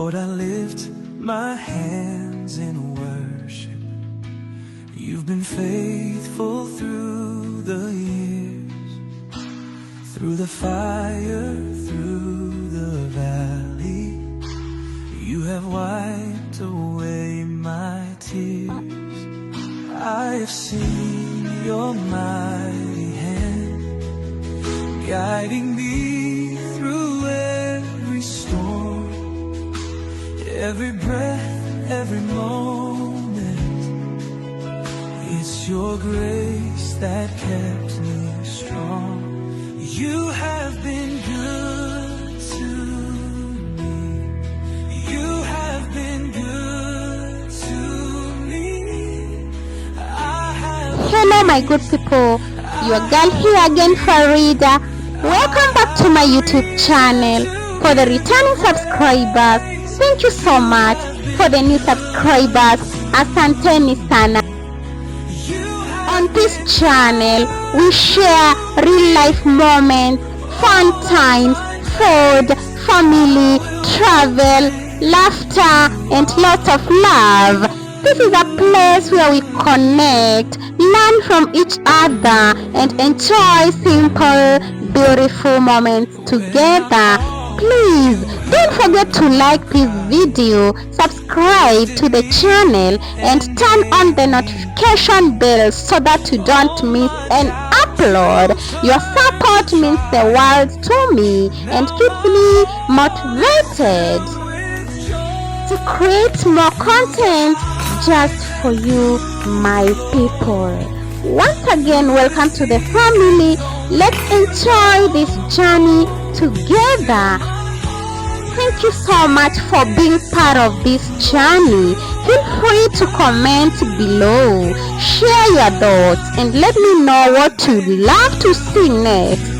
Lord, I lift my hands in worship. You've been faithful through the years, through the fire, through the valley. You have wiped away my tears. I have seen your mighty hand guiding me through every storm, every breath, every moment. It's your grace that kept me strong. You have been good to me. You have been good to me. Hello my good people, your girl here again, Farida. Welcome back to my YouTube channel. For the returning subscribers, thank you so much. For the new subscribers, asanteni sana. On this channel, we share real life moments, fun times, food, family, travel, laughter, and lots of love. This is a place where we connect, learn from each other, and enjoy simple, beautiful moments together. Please don't forget to like this video, subscribe to the channel, and turn on the notification bell so that you don't miss an upload. Your support means the world to me and keeps me motivated to create more content just for you, my people. Once again, welcome to the family. Let's enjoy this journey together. Thank you so much for being part of this journey. Feel free to comment below, share your thoughts, and let me know what you'd love to see next.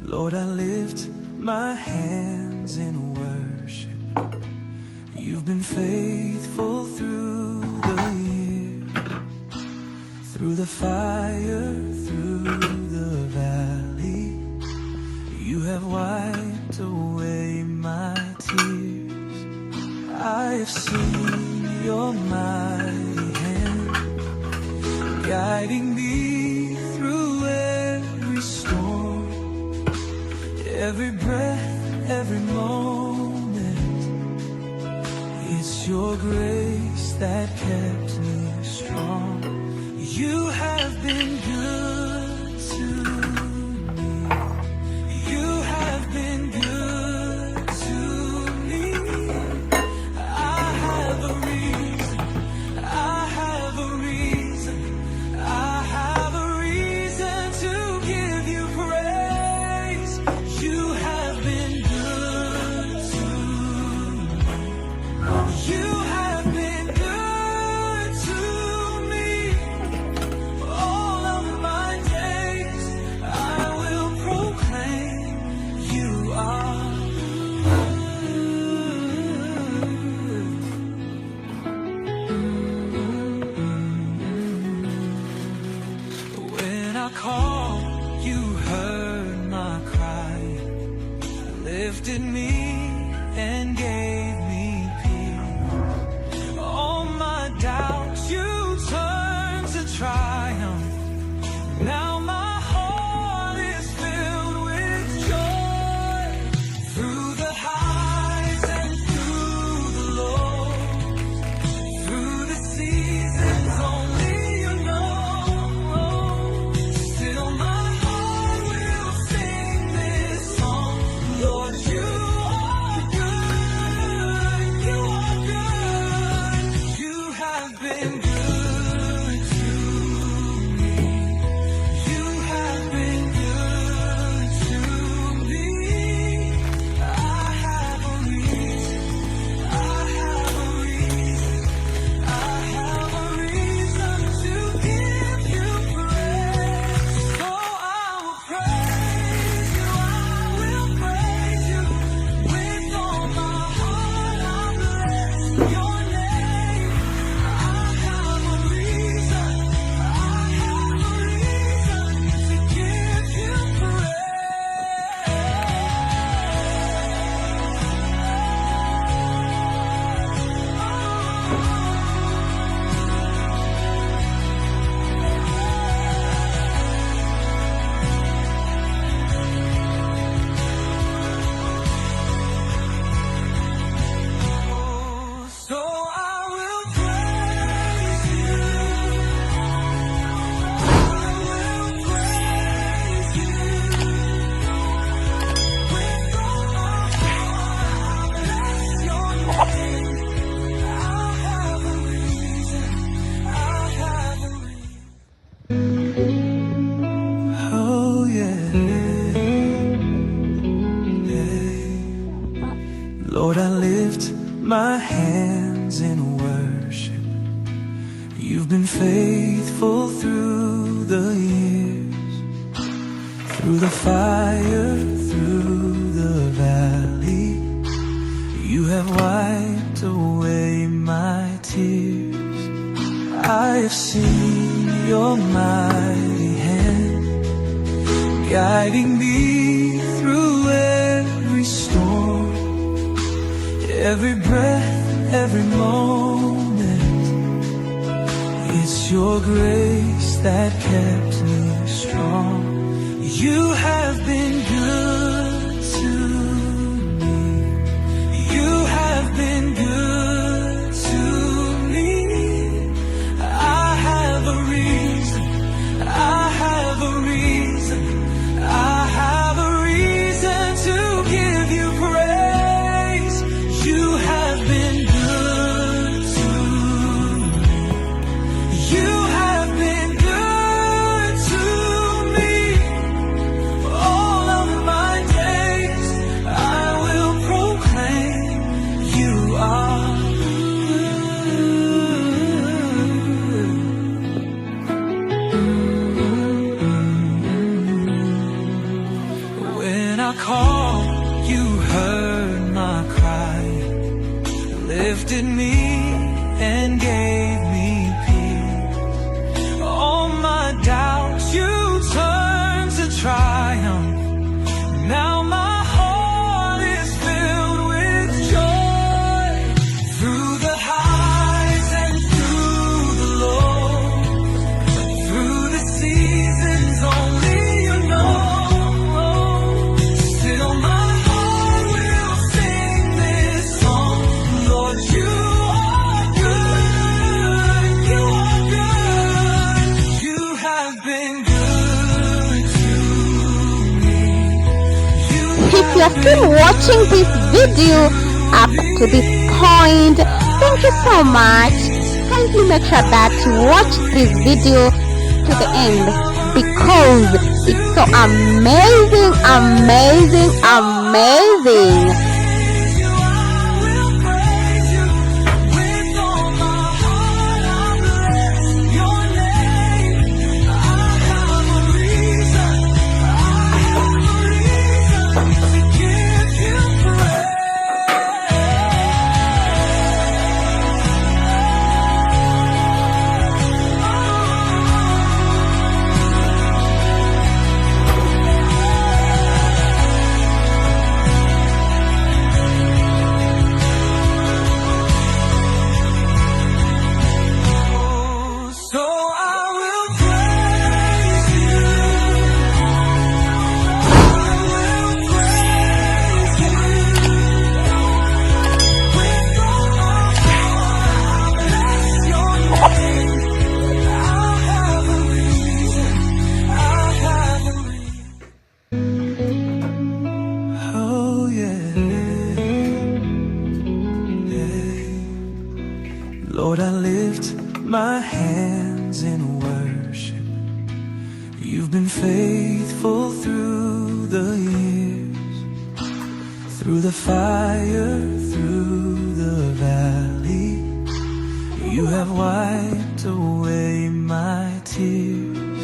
Lord, I lift my hands in worship. You've been faithful through the years, through the fire, through the valley. You have wiped away my tears. I have seen your mighty hand guiding me through every storm, every breath, every moment. It's your grace that kept me strong. You have been good to me. You have been good to me. I have a reason. I have a reason. I have a reason to give you praise. You have been good to me. You have been good to me. All of my Lord, I lift my hands in worship. You've been faithful through the years, through the fire, through the valley. You have wiped away my tears. I have seen your mighty hand guiding me through every storm, every breath, every moment. It's your grace that kept me strong. You have been good to me. You have been good to me. I have a reason. I have a reason. I have a reason to give you praise. You have been good to me. You have been good to me. All of my days I will proclaim you are good. When I called, you heard my cry, lifted me and gave me peace. All my doubts you turned to triumph. Now my heart is filled with joy. Through the highs and through the lows, through the seasons only you know. Still my heart will sing this song. Lord, you are good. You are good. You have been good to me. You If you are still watching this video up to this point, thank you so much. Kindly make sure that you watch this video to the end, because it's so amazing, amazing, amazing. praise you. I will praise you with all my heart. I bless your name. I have a reason. I have a reason to give you praise. So I will praise you. I will praise you with all my heart. I bless your name. I have a reason. I have a reason. Oh yeah. Lord, I lift my hands in worship. You've been faithful through the years, through the fire, through the valley. You have wiped away my tears.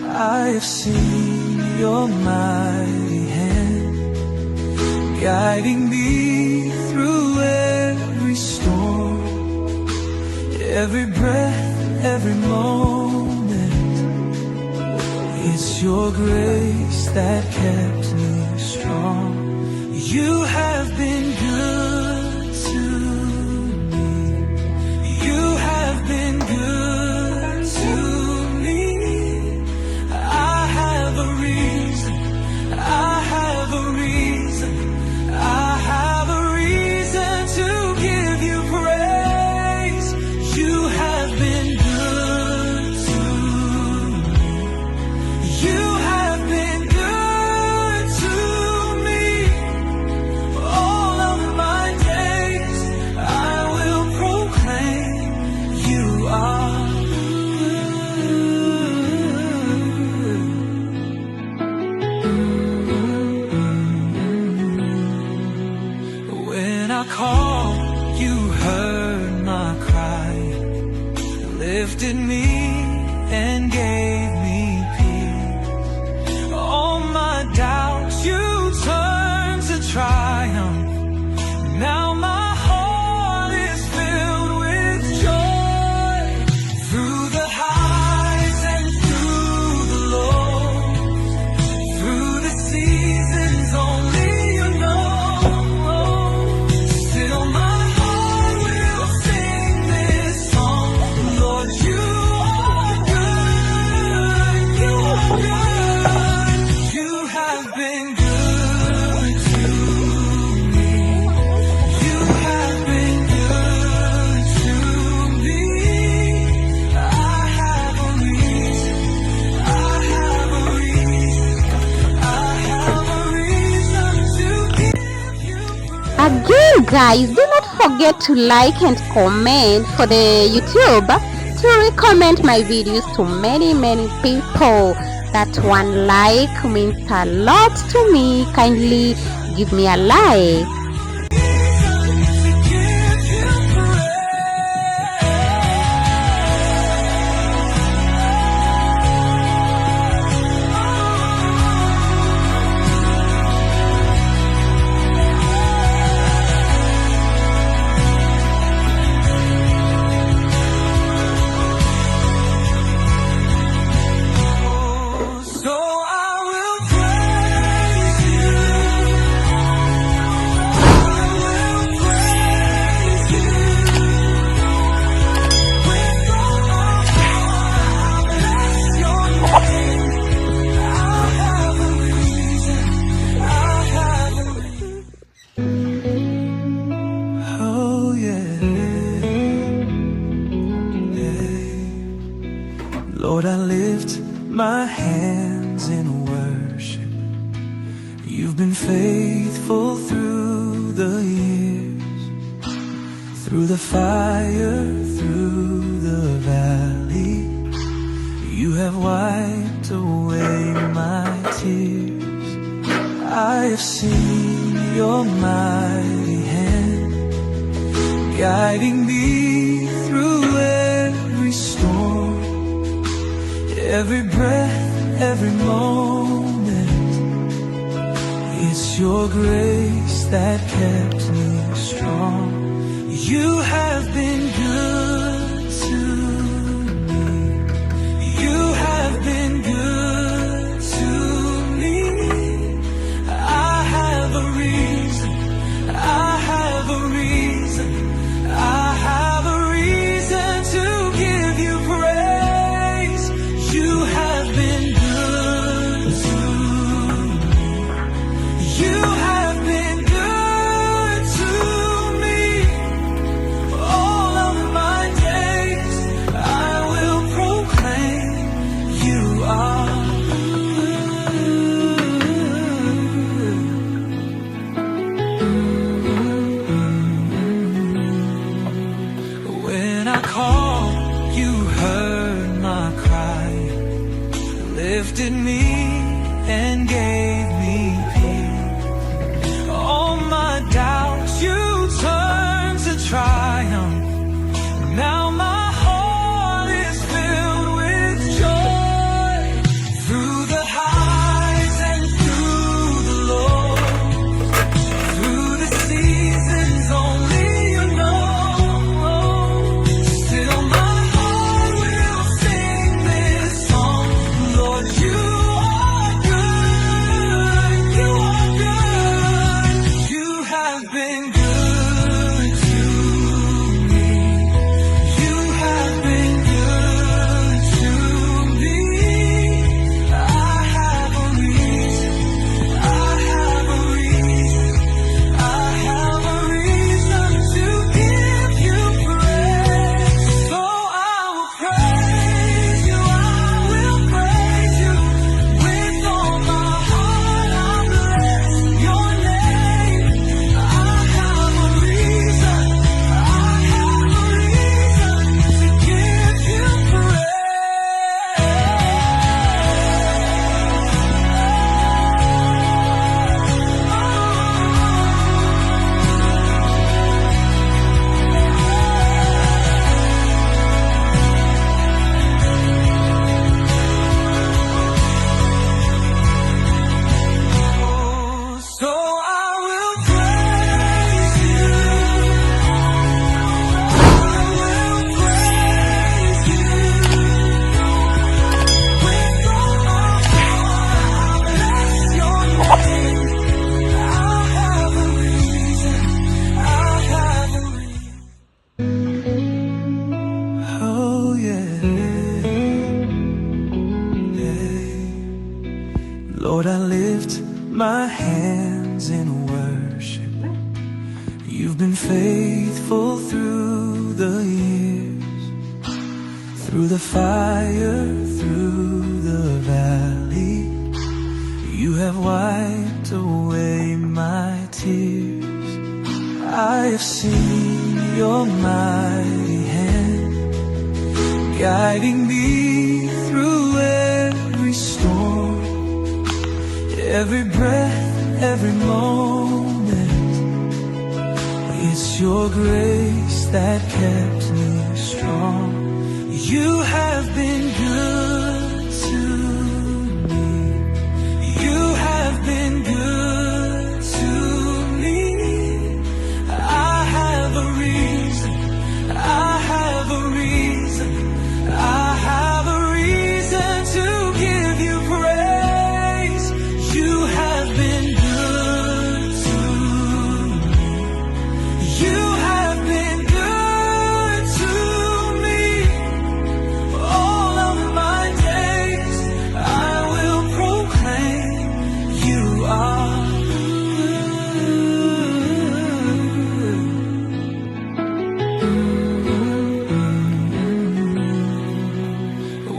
I have seen your mighty hand guiding me through every storm, every breath, every moment. It's your grace that kept me strong. You have been good to me. You have been good to me. I have a reason. I have a reason. I have a reason to give you praise. You have been good to me. You have been good to me. I called, you heard my cry, lifted me and gave me peace. All my doubts you turned to triumph. Now my heart is filled with joy. Through the highs and through the lows, through the seasons only you know. Still my heart will sing this song. Lord, you are good. You are good. You have been good to me. You have been good to me. I have a reason. I have a reason. I have a reason to give you praise. Again, guys, do not forget to like and comment for the YouTube to recommend my videos to many people. That one like means a lot to me. Kindly give me a like. So I will praise you. I will praise you. With all my heart, I bless your name. I have a reason. I have a reason. Oh yeah. Lord, I lift my hands in worship. You've been faithful through the years, through the fire, through the valley. You have wiped away my tears. I have seen your mighty hand guiding me through every storm. Every breath, every moment, it's your grace that kept me strong. You have been good to me. You have been good to me. I have a reason. I have a reason. I have a reason to give you praise. You have been good to me. You have been good to me. All of my days I will proclaim you are good. When I called, you heard my cry, lifted me and gave me peace. All my doubts you turned to triumph. Now my heart is filled with joy. Through the highs and through the lows, through the seasons only you know. Still my heart will sing this song. Lord, you are faithful through the years, through the fire, through the valley. You have wiped away my tears. I have seen your mighty hand guiding me through every storm, every breath, every moment. It's your grace that kept me strong. You have been good to me. You have been good to me. I have a reason. I have a reason. I have a reason to give you praise. You have been good to me. You have been good to me. All of my days I will proclaim you are good.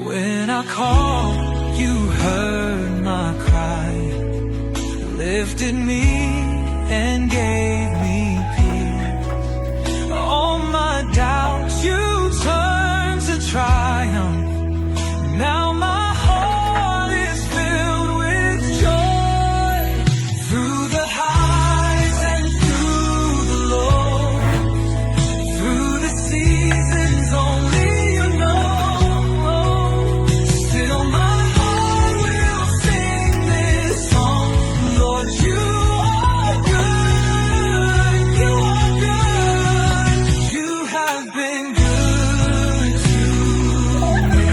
When I called, you heard my cry, lifted me and gave me peace. All my doubts you turned to triumph. Now my heart is filled with joy. Through the highs and through the lows, through the seasons only you know. Still my heart will sing this song. Lord, you are good. You are good. You have been good to me.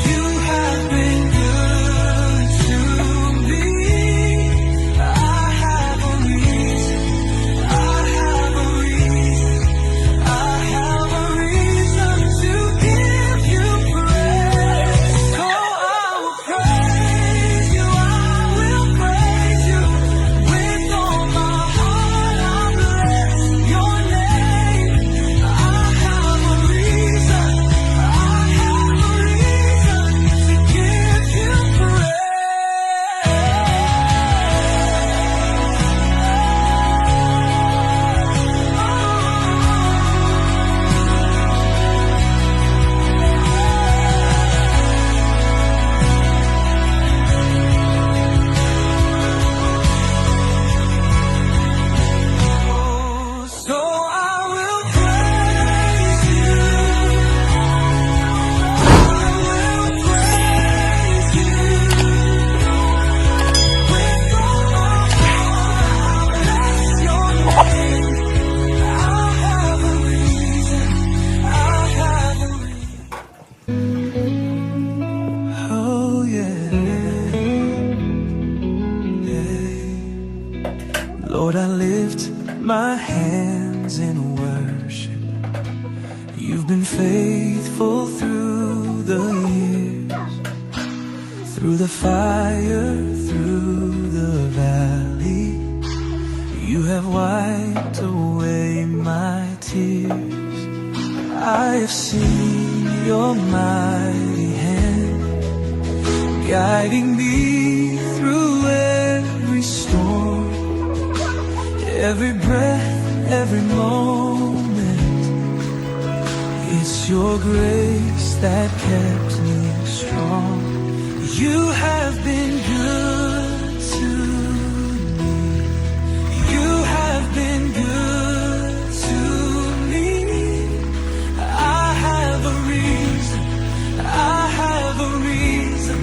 You have been good to me. I have a reason. I have a reason. I have a reason to give you praise. So I will praise you. I will praise you. With all my heart I'll bless your name. I have a reason. I have a reason to give you praise. So I will praise you. I will praise you. With all my heart I'll bless your name. I have a reason. I have a reason. Oh yeah. Lord, I lift my hands in worship. You've been faithful through the years, through the fire, through the valley. You have wiped away my tears. I have seen your mighty hand guiding me through every storm, every breath, every moment. It's your grace that kept me strong. You have been good to me. You have been good to me. I have a reason. I have a reason.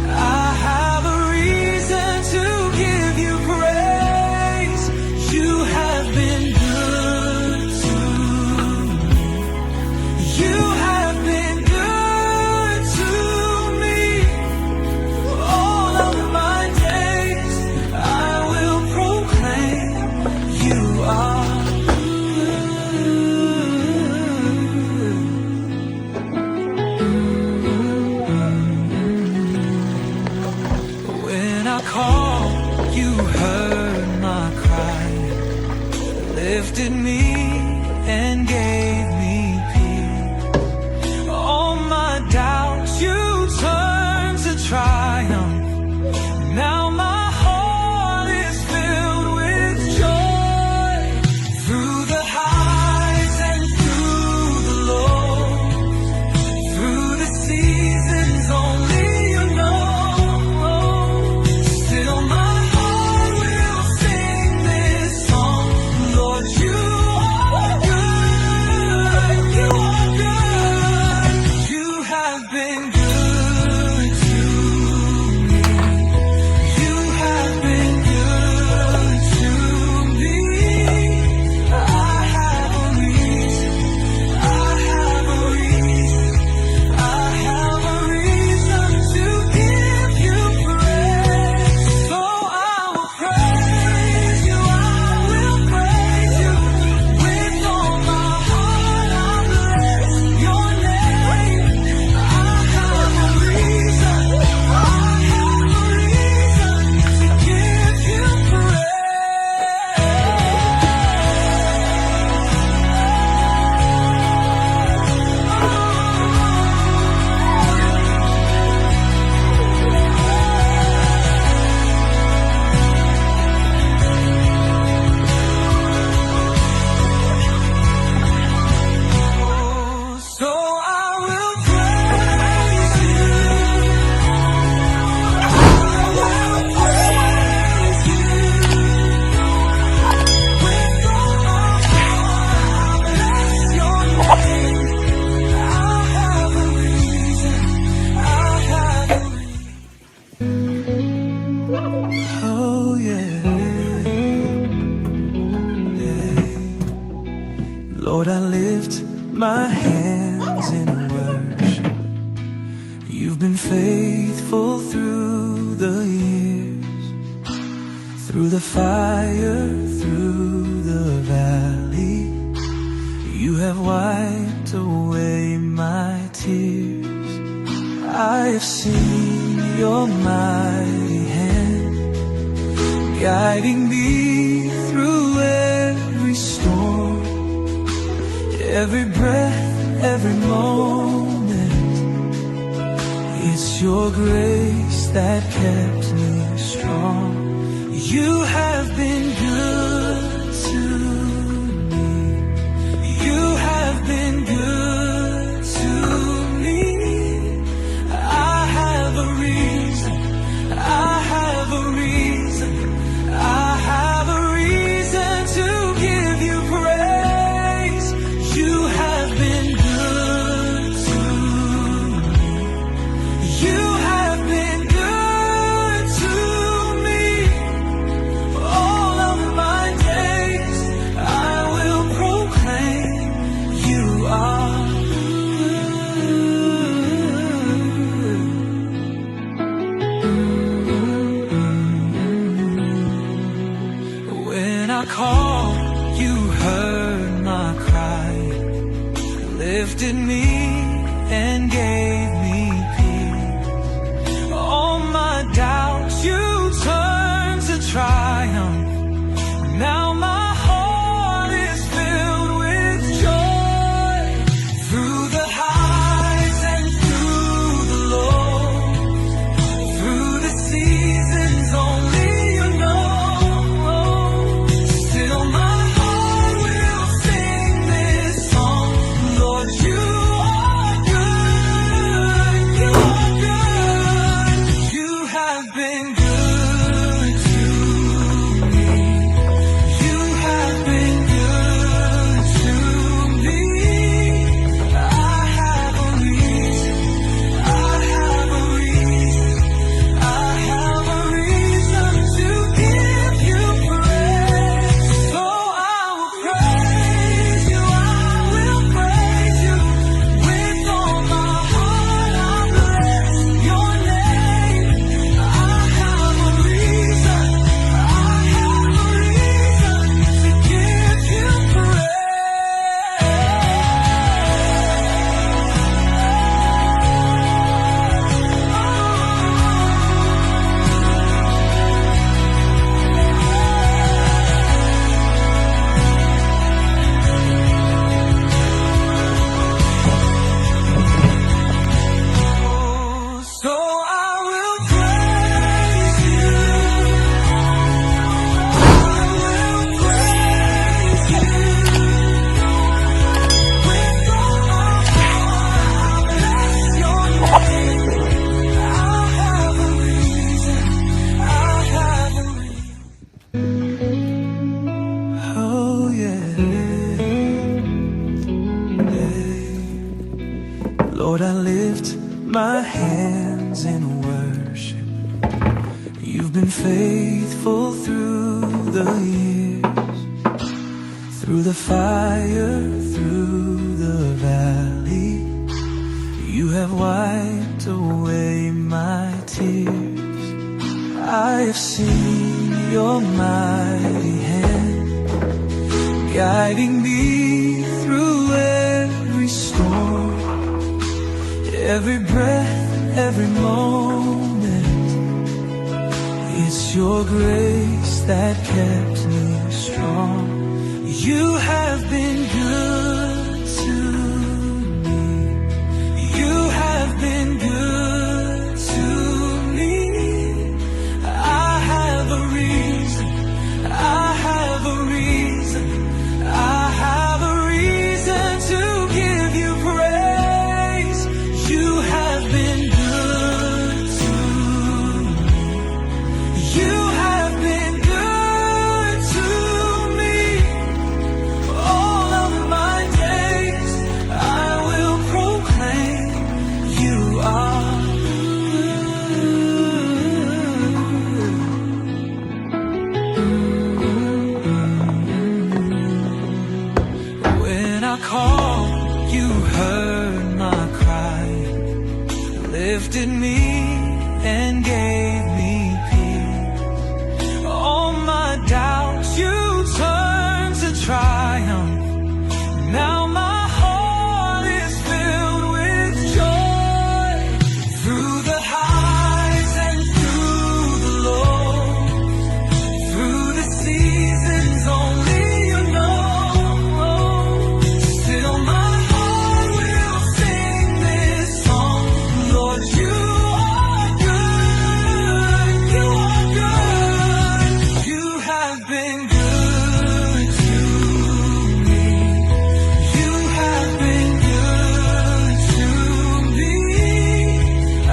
I have a reason to give you praise. You have been good to me. You have been good to me. All of my days I will proclaim you are Lord, I lift my hands in worship. You've been faithful through the years, through the fire, through the valley. You have wiped away my tears. I have seen your mighty hand guiding me through every storm, every breath, every moment. It's your grace that kept me strong. You have been good to me. You have been good to me. I have a reason. I have a reason. I have a reason to give you praise. You have been good to me. You have been good to me. All of my days I will proclaim you are good. When I called, you heard my cry, lifted me and gave me peace. All my doubts you turned to triumph. Now my heart is filled with joy. Through the highs and through the lows, through the seasons only you know, still my heart will sing this song. Lord, you are good. You are good. You have been good to me. You have been good to me. I have a reason. I have a reason. I have a reason to give you praise. So I will praise you. I will praise you with all my heart. I bless your name. I have a reason. I have a reason to give you praise. So I will praise you. I will praise you with all my heart. I bless your name. I have a reason. I have a reason. Oh yeah. Lord, I lift my hands in worship. You've been faithful through the years, through the fire, through the valley. You have wiped away my tears. I have seen your mighty hand guiding me through every storm, every breath, every moment. It's your grace that kept me strong. You have been good to me. You have been good to me. I have a reason. I have a reason. I have a reason to give you praise. You have been good to me. You have been good to me. I called, you heard my cry, lifted me and gave me peace. All my doubts you turned to triumph. Now my heart is filled with joy. Through the highs and through the lows, through the seasons only you know, still my heart will sing this song. Lord, you are good, you are good. You have been good to me. You have been good to me. I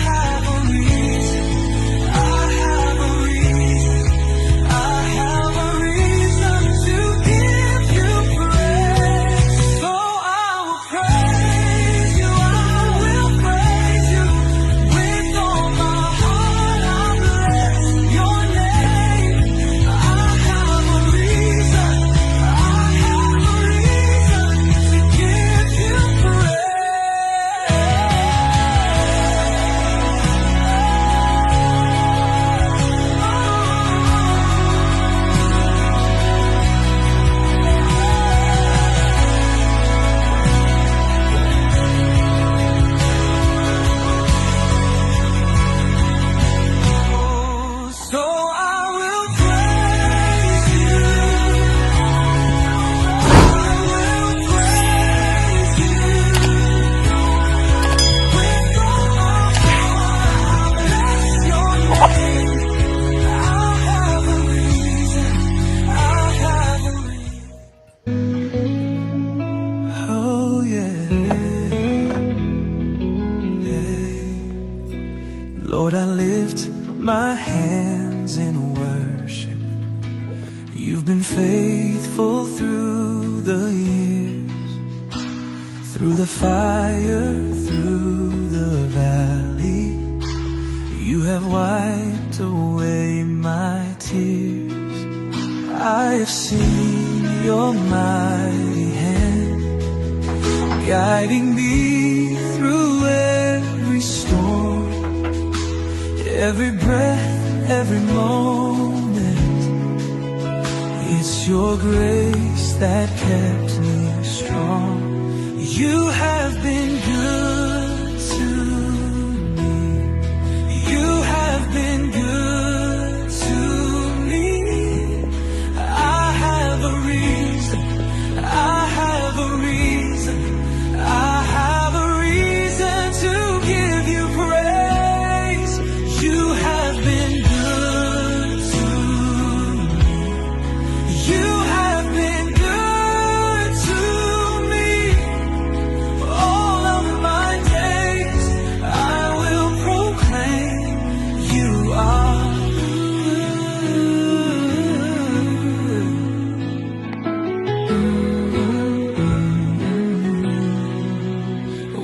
have a reason, I have a reason, I have a reason to give you praise. So I will praise you, I will praise you. With all my heart I'll bless your name. I have a reason, I have a reason to give you praise. So I will praise you, I will praise you. With all my heart I'll bless your name. I have a reason, I have a reason. Oh yeah, yeah. Lord, I lift my hands in worship. You've been faithful through the years, through the fire, through the valley. You have wiped away my tears. I have seen your mighty hand guiding me through every storm. Every breath, every moment, it's your grace that kept me strong. You have been good to me. You have been good to me. I have a reason, I have a reason, I have a reason to give you praise. You have been good to me. You have been good to me. All of my days I will proclaim you are good.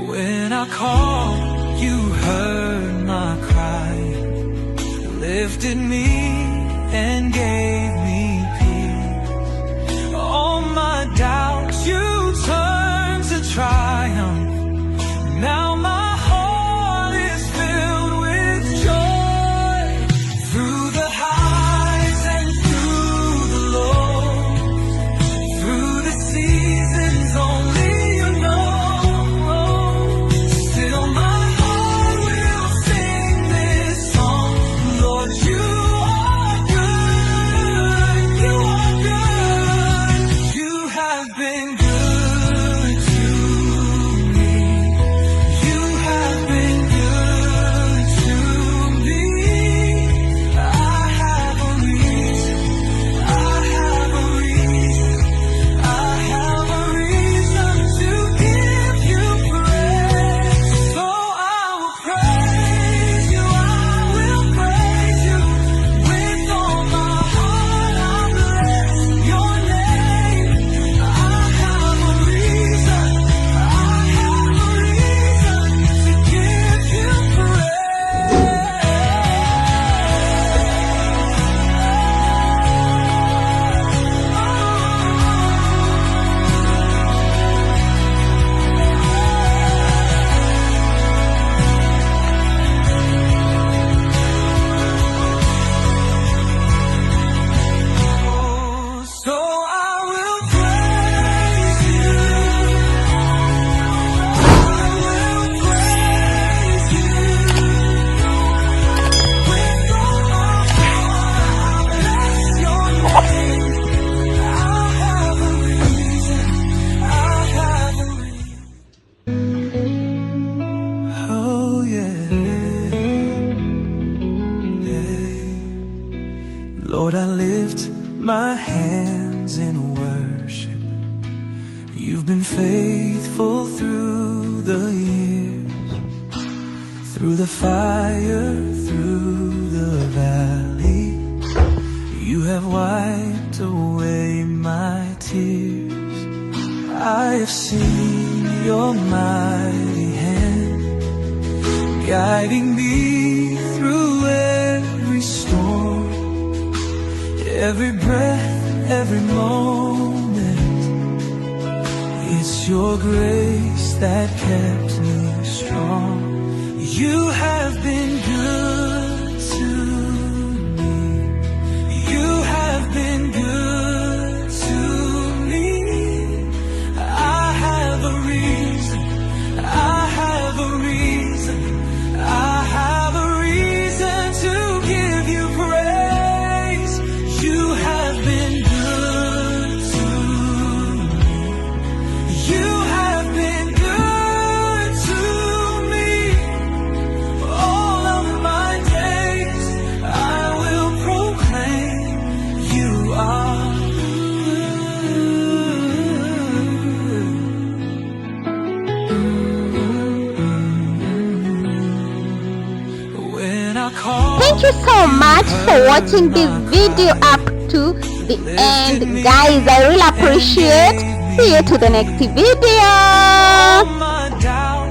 When I called, you heard my cry, lifted me and gave me peace. All my doubts you turned to triumph. Now my heart is filled with joy. Through the highs and through the lows, through the seasons only you know, still my heart will sing this song. Lord, you are good, you are good. You have been good to me. You have been good to me. I have a reason, I have a reason, I have a reason to give you praise. So I will praise you, I will praise you. With all my heart I'll bless your name. I have You've been faithful through the years, through the fire, through the valley. You have wiped away my tears. I have seen your mighty hand guiding me through every storm, every breath, every moment. It's your grace that kept me strong. You have been good to me. You have been good to me. I have a reason. I have a reason. I have a reason to give you praise. You have been good to me. You have been good to me. All of my days I will proclaim you are good. When I call, Thank you so much for watching this video up to the end, guys. I really appreciate. See you to the next video. my doubt